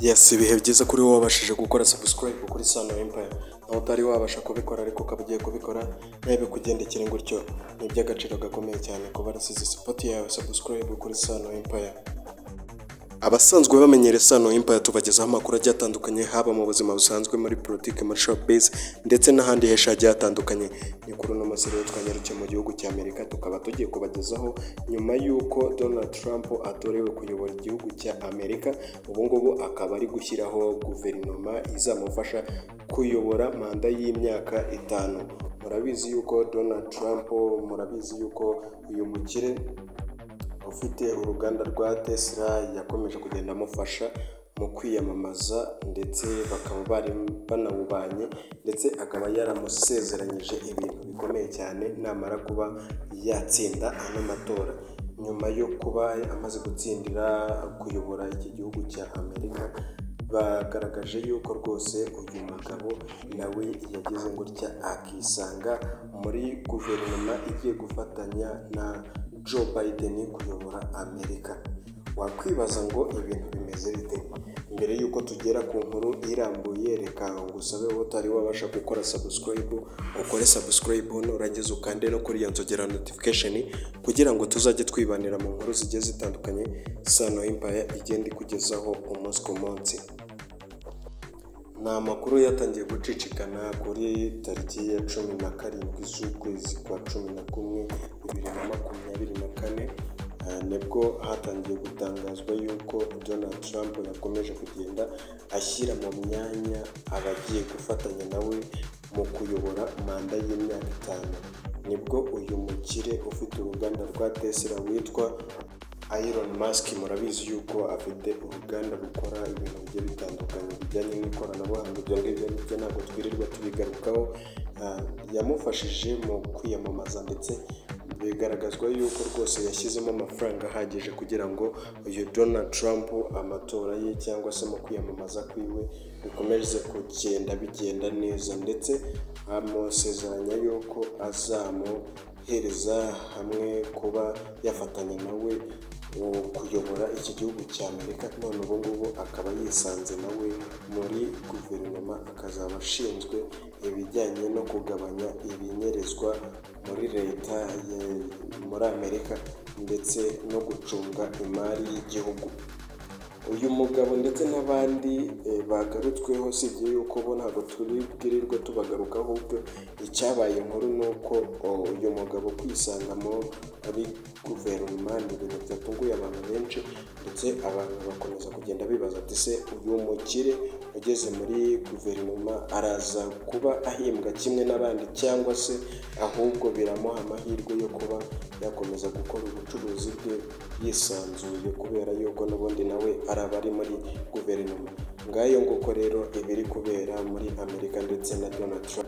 Yes, ibihe byiza kuri wowe wabashije gukora subscribe kuri Sano Empire. Naho utari wabasha kubikora ariko ukaba ugiye kubikora ntebe kugendekera gutyo. Ni iby'agaciro gakomeye cyane kuba warasize support yawe subscribe kuri Sano Empire. Abasanzwe bamenyere Sano Empire tubagezaho amakuru agiye atandukanye haba mu buzima busanzwe, muri politiki, muri showbiz ndetse n'ahandi henshi hagiye hatandukanye. Ni kuri uno munsi rero twanyarukiye mu gihugu cya Amerika, tukaba tugiye kubagezaho nyuma y'uko Donald Trump atorewe kuyobora igihugu cya Amerika. Ubu ngubu akaba ari gushyiraho guverinoma izamufasha kuyobora manda y'imyaka 5. Murabizi yuko Donald Trump, murabizi yuko uyu mukire ufite uruganda rwa Tesla yakomeje kugenda amufasha mu kwiyamamaza, ndetse bakaba bari banawubanye, ndetse akaba yaramusezeranyije ibintu bikomeye cyane namara kuba yatsinda ano matora. Nyuma yo kuba amaze gutsindira kuyobora iki gihugu cya Amerika, bagaragaje yuko rwose uyu mugabo nawe yagize gutya akisanga muri guverinoma igiye gufatanya na Joe Biden kuyobora Amerika. Wakwibaza ngo ibintu bimeze bite? Mbere yuko tugera ku nkuru irambuye, reka ngusabe wowe utari wabasha gukora subscribe ukore subscribe, nurangiza ukande no kuri iyo nzogera notification kugira ngo tuzajye twibanira mu nkuru zigiye zitandukanye Sano Empire igenda ikugezaho umunsi ku munsi. Ni amakuru yatangiye gucicikana kuri tariki ya 17 z'ukwezi kwa 11 2024, nibwo hatangiye gutangazwa yuko Donald Trump yakomeje kugenda ashyira mu myanya abagiye gufatanya nawe mu kuyobora manda y'imyaka 5. Nibwo uyu mukire ufite uruganda rwa Tesla witwa Elon Musk, murabizi yuko afite uruganda rukora ibintu bigiye bitandukanye bijyanye n'ikoranabuhanga. Ibyo ngibyo ntabwo twirirwa tubigarukaho. Yamufashije mu kwiyamamaza, ndetse bigaragazwa yuko rwose yashyizemo amafaranga ahagije kugira ngo uyu Donald Trump amatora ye cyangwa se mu kwiyamamaza kwiwe bikomeze kugenda bigenda neza, ndetse amusezeranya yuko azamuhereza hamwe kuba yafatanya nawe kuyobora iki gihugu cya Amerika. None ubu ngubu akaba yisanze nawe muri guverinoma, akazaba ashinzwe ibijyanye no kugabanya ibinyerezwa muri leta muri Amerika, ndetse no gucunga imari y'igihugu. Uyu mugabo ndetse n'abandi bagarutsweho, sibye yuko bo ntabwo tubwirirwa tubagarukaho, ahubwo icyabaye inkuru ni uko uyu mugabo kwisangamo ari guverinoma ni ibintu byatunguye abantu benshi, ndetse abantu bakomeza kugenda bibaza ati se uyu mukire ugeze muri guverinoma araza kuba ahembwa kimwe n'abandi, cyangwa se ahubwo biramuha amahirwe yo kuba yakomeza gukora ubucuruzi bwe yisanzuye, kubera yuko n'ubundi nawe araba ari muri guverinoma. Ngayo nguko rero ibiri kubera muri Amerika ndetse na Donald Trump.